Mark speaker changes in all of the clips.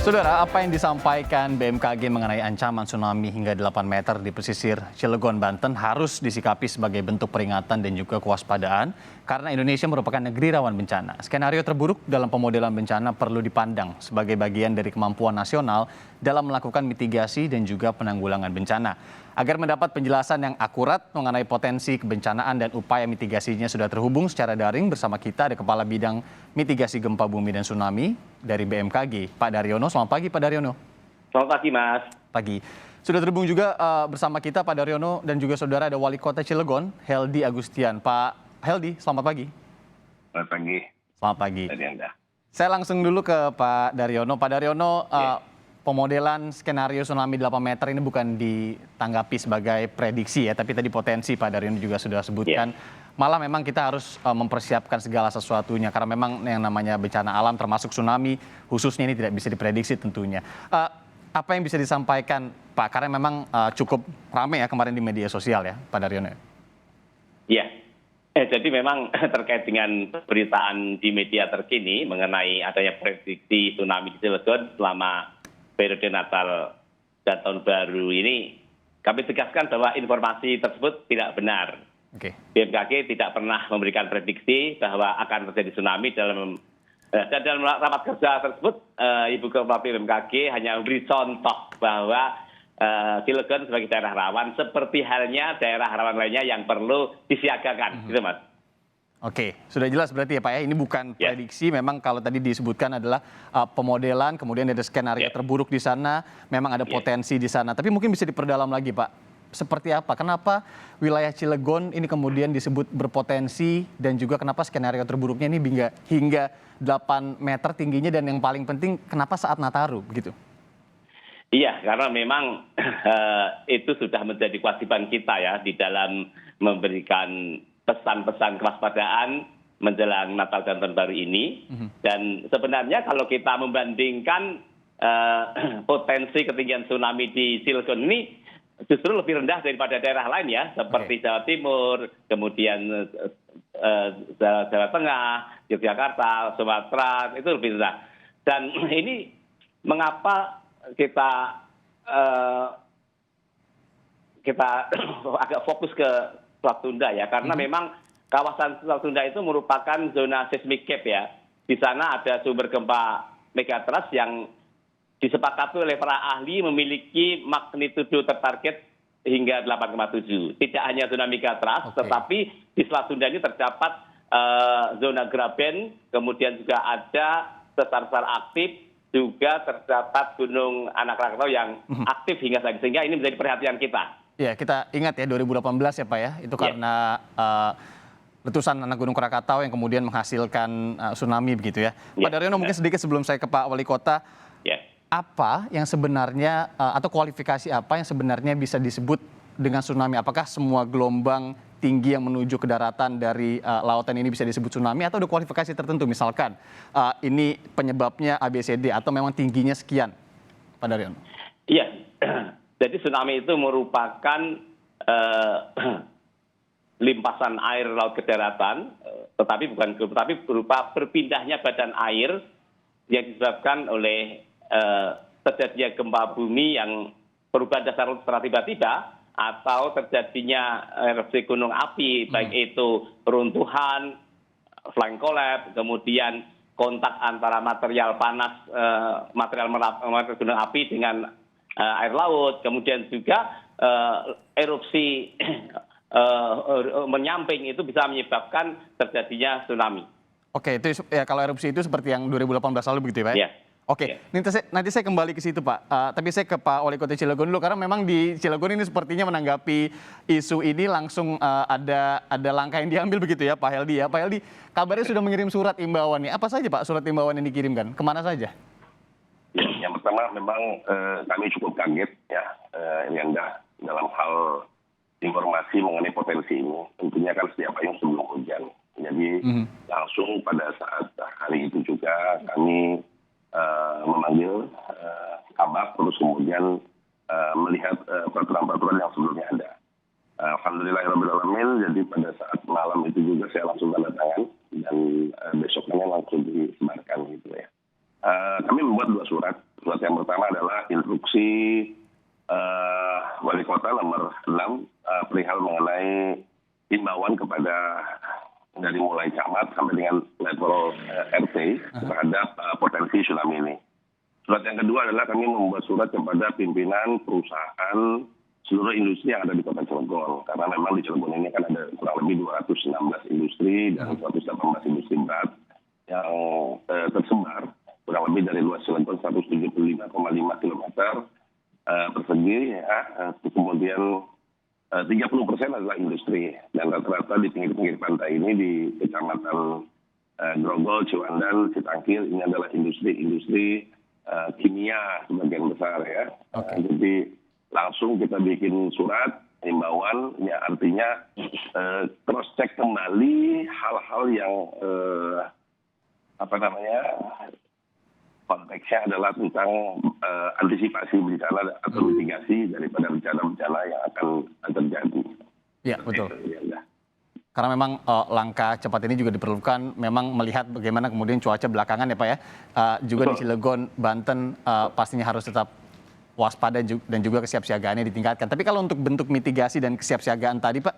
Speaker 1: Saudara, apa yang disampaikan BMKG mengenai ancaman tsunami hingga 8 meter di pesisir Cilegon, Banten harus disikapi sebagai bentuk peringatan dan juga kewaspadaan karena Indonesia merupakan negeri rawan bencana. Skenario terburuk dalam pemodelan bencana perlu dipandang sebagai bagian dari kemampuan nasional dalam melakukan mitigasi dan juga penanggulangan bencana. Agar mendapat penjelasan yang akurat mengenai potensi kebencanaan dan upaya mitigasinya sudah terhubung secara daring bersama kita ada Kepala Bidang Mitigasi Gempa Bumi dan Tsunami dari BMKG, Pak Daryono. Selamat pagi, Pak Daryono.
Speaker 2: Selamat pagi, Mas.
Speaker 1: Pagi. Sudah terhubung juga bersama kita Pak Daryono dan juga saudara ada Wali Kota Cilegon, Heldy Agustian. Pak Heldy, selamat pagi.
Speaker 2: Selamat pagi.
Speaker 1: Selamat pagi.
Speaker 2: Dari Anda.
Speaker 1: Saya langsung dulu ke Pak Daryono. Pak Daryono, pemodelan skenario tsunami 8 meter ini bukan ditanggapi sebagai prediksi ya, tapi tadi potensi Pak Daryono juga sudah sebutkan. Malah memang kita harus mempersiapkan segala sesuatunya karena memang yang namanya bencana alam termasuk tsunami khususnya ini tidak bisa diprediksi tentunya. Apa yang bisa disampaikan Pak? Karena memang cukup ramai ya kemarin di media sosial ya Pak Daryono.
Speaker 2: Iya. Jadi memang terkait dengan pemberitaan di media terkini mengenai adanya prediksi tsunami di Cilegon selama periode Natal dan Tahun Baru ini, kami tegaskan bahwa informasi tersebut tidak benar. BMKG tidak pernah memberikan prediksi bahwa akan terjadi tsunami dan dalam rapat kerja tersebut, Ibu Kepala BMKG hanya memberi contoh bahwa Cilegon sebagai daerah rawan seperti halnya daerah rawan lainnya yang perlu disiagakan, gitu Mas.
Speaker 1: Oke, sudah jelas berarti ya Pak ya, ini bukan prediksi, memang kalau tadi disebutkan adalah pemodelan, kemudian ada skenario terburuk di sana, memang ada potensi di sana. Tapi mungkin bisa diperdalam lagi Pak, seperti apa? Kenapa wilayah Cilegon ini kemudian disebut berpotensi dan juga kenapa skenario terburuknya ini hingga 8 meter tingginya dan yang paling penting kenapa saat Nataru begitu?
Speaker 2: Iya, karena memang itu sudah menjadi kewajiban kita ya di dalam memberikan pesan-pesan kewaspadaan menjelang Natal dan Tahun Baru ini. Dan sebenarnya kalau kita membandingkan potensi ketinggian tsunami di Cilegon ini justru lebih rendah daripada daerah lain ya, seperti Jawa Timur, kemudian Jawa Tengah, Yogyakarta, Sumatera, itu lebih rendah. Dan ini mengapa kita agak fokus ke Selat Sunda ya, karena memang kawasan Selat Sunda itu merupakan zona seismic cap ya. Di sana ada sumber gempa megatrust yang disepakati oleh para ahli memiliki magnitudo tertarget hingga 8,7. Tidak hanya zona megatrust, tetapi di Selat Sunda ini terdapat zona graben, kemudian juga ada sesar-sesar aktif, juga terdapat gunung anak Krakatau yang aktif hingga saat ini, sehingga ini menjadi perhatian kita.
Speaker 1: Ya, kita ingat ya 2018 ya Pak ya, itu karena letusan anak Gunung Krakatau yang kemudian menghasilkan tsunami begitu ya. Pak Daryono, mungkin sedikit sebelum saya ke Pak Wali Kota, apa yang sebenarnya atau kualifikasi apa yang sebenarnya bisa disebut dengan tsunami? Apakah semua gelombang tinggi yang menuju ke daratan dari lautan ini bisa disebut tsunami atau ada kualifikasi tertentu, misalkan ini penyebabnya ABCD atau memang tingginya sekian, Pak Daryono?
Speaker 2: Iya. Jadi tsunami itu merupakan limpasan air laut ke daratan, tetapi berupa berpindahnya badan air yang disebabkan oleh terjadinya gempa bumi yang perubahan dasar laut secara tiba-tiba atau terjadinya erupsi gunung api, baik itu peruntuhan, flying collapse, kemudian kontak antara material panas, material gunung api dengan air laut, kemudian juga erupsi menyamping itu bisa menyebabkan terjadinya tsunami.
Speaker 1: Oke, itu ya, kalau erupsi itu seperti yang 2018 lalu begitu ya Pak?
Speaker 2: Iya.
Speaker 1: Oke, nanti saya kembali ke situ Pak. Tapi saya ke Pak Wali Kota Cilegon dulu karena memang di Cilegon ini sepertinya menanggapi isu ini langsung ada langkah yang diambil begitu ya Pak Heldy ya. Pak Heldy, kabarnya sudah mengirim surat imbauan nih. Apa saja Pak surat imbauan yang dikirimkan? Kemana saja?
Speaker 3: Yang pertama memang kami cukup kaget ya, Anda, dalam hal informasi mengenai potensi ini. Tentunya kan setiap payung sebelum hujan. Jadi langsung pada saat hari itu juga kami memanggil Kabak, terus kemudian melihat peraturan-peraturan yang sebelumnya ada. Alhamdulillahirrahmanirrahim, jadi pada saat malam itu juga saya langsung tanda tangan dan besoknya langsung disebarkan gitu ya. kami membuat 2 surat. Surat yang pertama adalah instruksi Wali Kota nomor 6 perihal mengenai himbauan kepada dari mulai camat sampai dengan level RT terhadap potensi tsunami ini. Surat yang kedua adalah kami membuat surat kepada pimpinan perusahaan seluruh industri yang ada di Kota Cilegon. Karena memang di Cilegon ini kan ada kurang lebih 216 industri dan 118 industri berat yang tersebar kurang lebih dari luas Cilegon 175,5 km persegi. Kemudian 30% adalah industri. Dan rata-rata di pinggir-pinggir pantai ini di Kecamatan Grogol, Ciwandan, Citangkil ini adalah industri kimia sebagian besar ya. Jadi langsung kita bikin surat himbauan, ya artinya cross check kembali hal-hal yang konteksnya adalah tentang antisipasi bencana atau mitigasi daripada bencana-bencana yang akan terjadi.
Speaker 1: Iya, betul. Karena memang langkah cepat ini juga diperlukan memang melihat bagaimana kemudian cuaca belakangan ya Pak ya. Juga di Cilegon, Banten pastinya harus tetap waspada dan juga kesiapsiagaannya ditingkatkan. Tapi kalau untuk bentuk mitigasi dan kesiapsiagaan tadi Pak,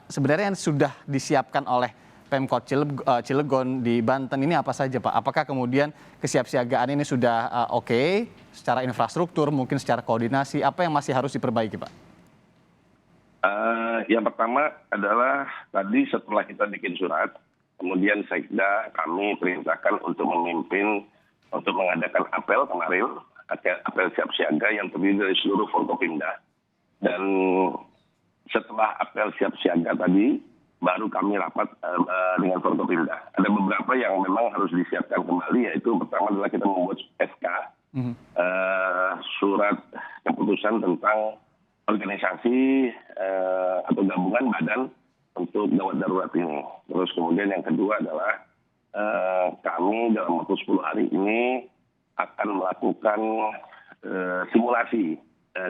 Speaker 1: sebenarnya yang sudah disiapkan oleh Pemkot Cilegon di Banten ini apa saja Pak? Apakah kemudian kesiapsiagaan ini sudah oke secara infrastruktur, mungkin secara koordinasi, apa yang masih harus diperbaiki Pak?
Speaker 3: Yang pertama adalah tadi setelah kita bikin surat, kemudian Sekda kami perintahkan untuk mengadakan apel kemarin, apel siap siaga yang terdiri dari seluruh Forkopimda. Dan setelah apel siap siaga tadi, baru kami rapat dengan Forkopimda. Ada beberapa yang memang harus disiapkan kembali, yaitu pertama adalah kita membuat SK, surat keputusan tentang organisasi atau gabungan badan untuk gawat darurat ini. Terus kemudian yang kedua adalah kami dalam waktu 10 hari ini akan melakukan simulasi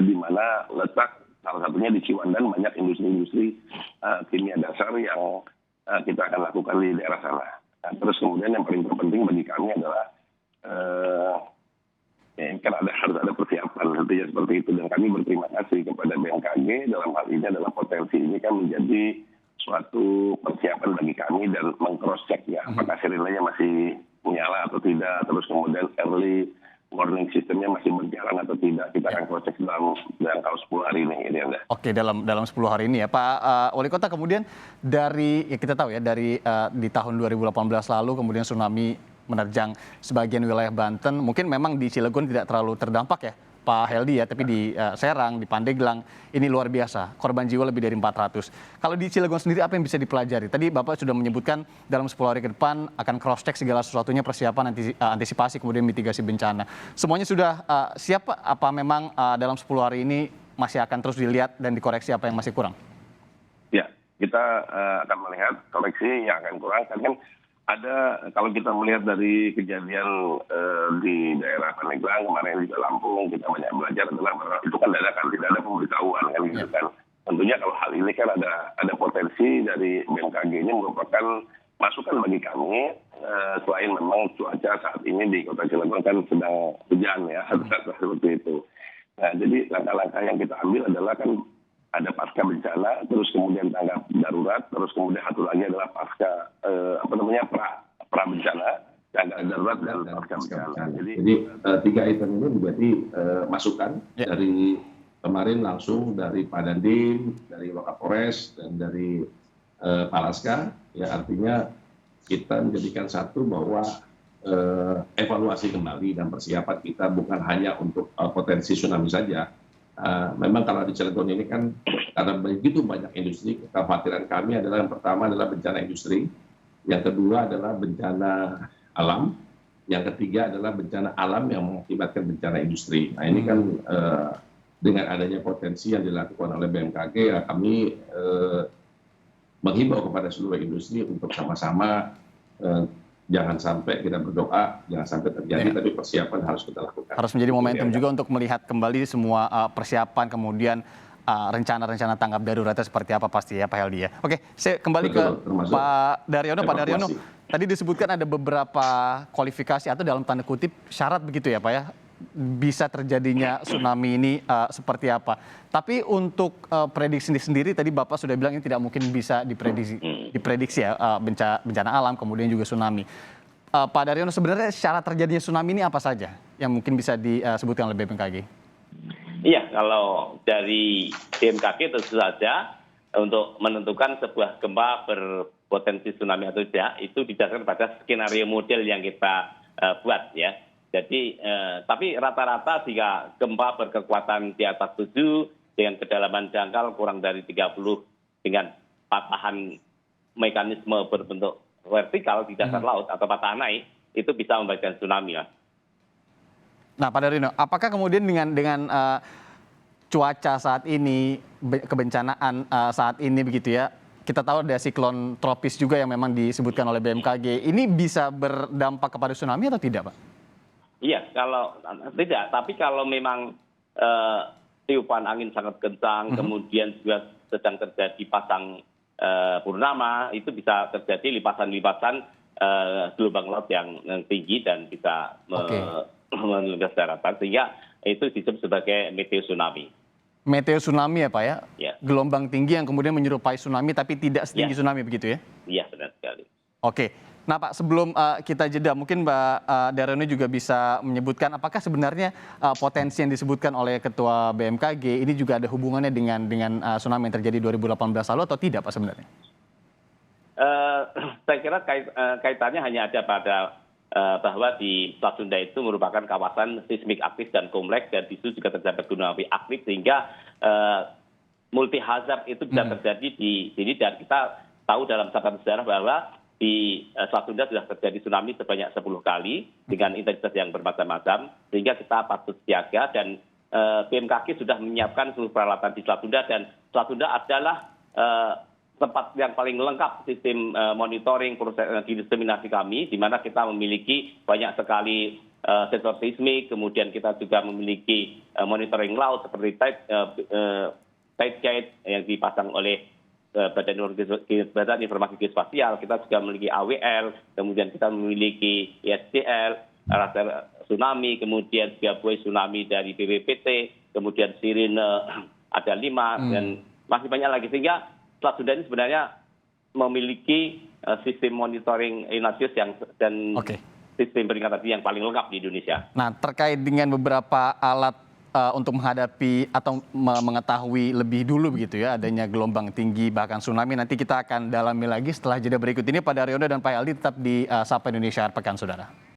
Speaker 3: di mana letak salah satunya di Ciwandan banyak industri-industri kimia dasar yang kita akan lakukan di daerah sana. Terus kemudian yang paling terpenting bagi kami adalah kan harus ada persiapan tentunya seperti itu, dan kami berterima kasih kepada BMKG dalam hal ini adalah potensi ini kan menjadi suatu persiapan bagi kami dan meng-cross check ya apakah sirenenya masih menyala atau tidak, terus kemudian early warning sistemnya masih berjalan atau tidak, kita akan cross check dalam 10 hari ini.
Speaker 1: Oke, dalam 10 hari ini ya Pak Wali Kota. Kemudian dari ya kita tahu ya dari di tahun 2018 lalu kemudian tsunami menerjang sebagian wilayah Banten. Mungkin memang di Cilegon tidak terlalu terdampak ya Pak Heldi ya, tapi di Serang, di Pandeglang ini luar biasa. Korban jiwa lebih dari 400. Kalau di Cilegon sendiri apa yang bisa dipelajari? Tadi Bapak sudah menyebutkan dalam 10 hari ke depan akan cross check segala sesuatunya, persiapan antisipasi kemudian mitigasi bencana. Semuanya sudah siap Pak? Apa memang dalam 10 hari ini masih akan terus dilihat dan dikoreksi apa yang masih kurang?
Speaker 3: Ya, kita akan melihat koreksi yang akan kurang. Kan ada, kalau kita melihat dari kejadian di daerah Pandeglang kemarin juga Lampung, kita banyak belajar adalah itu kan dadakan, tidak ada pemberitahuan kan gitu kan. Tentunya kalau hal ini kan ada potensi dari BMKG ini merupakan masukan bagi kami, selain memang cuaca saat ini di Kota Cilegon kan sedang hujan ya, seperti itu. Nah, jadi langkah-langkah yang kita ambil adalah kan ada pasca bencana, terus kemudian tanggap darurat, terus kemudian satu lagi adalah pasca pra bencana, tanggap darurat dan pasca bencana.
Speaker 4: Jadi 3 item ini berarti masukan dari kemarin langsung dari Pak Dandim, dari Wakapolres dan dari Palaska. Ya artinya kita menjadikan satu bahwa evaluasi kembali dan persiapan kita bukan hanya untuk potensi tsunami saja. Memang kalau di Cilegon ini kan karena begitu banyak industri, kekhawatiran kami adalah yang pertama adalah bencana industri, yang kedua adalah bencana alam, yang ketiga adalah bencana alam yang mengakibatkan bencana industri. Nah ini kan dengan adanya potensi yang dilakukan oleh BMKG, ya kami menghimbau kepada seluruh industri untuk sama-sama jangan sampai kita berdoa, jangan sampai terjadi, tapi persiapan harus kita lakukan.
Speaker 1: Harus menjadi momentum juga untuk melihat kembali semua persiapan, kemudian rencana-rencana tanggap daruratnya seperti apa pasti ya Pak Heldi ya. Oke, saya kembali ke Pak Daryono. Pak Daryono, tadi disebutkan ada beberapa kualifikasi atau dalam tanda kutip syarat begitu ya Pak ya, bisa terjadinya tsunami ini seperti apa. Tapi untuk prediksi sendiri tadi Bapak sudah bilang ini tidak mungkin bisa diprediksi ya, bencana alam kemudian juga tsunami. Pak Daryono, sebenarnya syarat terjadinya tsunami ini apa saja yang mungkin bisa disebutkan oleh BMKG?
Speaker 2: Iya, kalau dari BMKG tentu saja untuk menentukan sebuah gempa berpotensi tsunami atau tidak itu didasarkan pada skenario model yang kita buat ya. Jadi tapi rata-rata jika gempa berkekuatan di atas 7 dengan kedalaman dangkal kurang dari 30 dengan patahan mekanisme berbentuk vertikal di dasar laut atau patahan naik itu bisa membahayakan tsunami ya.
Speaker 1: Nah, Pak Daryono, apakah kemudian dengan cuaca saat ini, kebencanaan saat ini begitu ya, kita tahu ada siklon tropis juga yang memang disebutkan oleh BMKG, ini bisa berdampak kepada tsunami atau tidak, Pak?
Speaker 2: Iya, kalau tidak, tapi kalau memang tiupan angin sangat kencang, kemudian juga sedang terjadi pasang purnama, itu bisa terjadi lipasan-lipasan gelombang laut yang tinggi dan bisa melintas daratan, sehingga itu disebut sebagai meteo tsunami.
Speaker 1: Meteo tsunami ya Pak ya?
Speaker 2: Ya.
Speaker 1: Gelombang tinggi yang kemudian menyerupai tsunami tapi tidak setinggi tsunami begitu ya?
Speaker 2: Iya, benar sekali.
Speaker 1: Oke. Nah Pak, sebelum kita jeda, mungkin Mbak Daryono juga bisa menyebutkan apakah sebenarnya potensi yang disebutkan oleh Ketua BMKG ini juga ada hubungannya dengan tsunami yang terjadi 2018 lalu atau tidak Pak sebenarnya?
Speaker 2: Saya kira kaitannya hanya ada pada bahwa di Selat Sunda itu merupakan kawasan seismik aktif dan kompleks dan di situ juga terdapat gunung api aktif sehingga multi hazard itu bisa terjadi di sini dan kita tahu dalam catatan sejarah bahwa di Selat Sunda sudah terjadi tsunami sebanyak 10 kali dengan intensitas yang bermacam-macam sehingga kita patut siaga dan BMKG sudah menyiapkan seluruh peralatan di Selat Sunda dan Selat Sunda adalah tempat yang paling lengkap sistem monitoring proses diseminasi kami, di mana kita memiliki banyak sekali sensor seismik, kemudian kita juga memiliki monitoring laut seperti tide gauge yang dipasang oleh Badan Informasi Geospasial, kita juga memiliki AWL, kemudian kita memiliki ISDL, radar tsunami, kemudian juga buoy tsunami dari BPPT, kemudian sirine ada 5 dan masih banyak lagi sehingga Selat Sunda ini sebenarnya memiliki sistem monitoring inasius dan sistem peringatan dini yang paling lengkap di Indonesia.
Speaker 1: Nah, terkait dengan beberapa alat untuk menghadapi atau mengetahui lebih dulu begitu ya adanya gelombang tinggi bahkan tsunami, nanti kita akan dalami lagi setelah jeda berikut ini. Pak Daryono dan Pak Aldi tetap di Sapa Indonesia Pekan Saudara.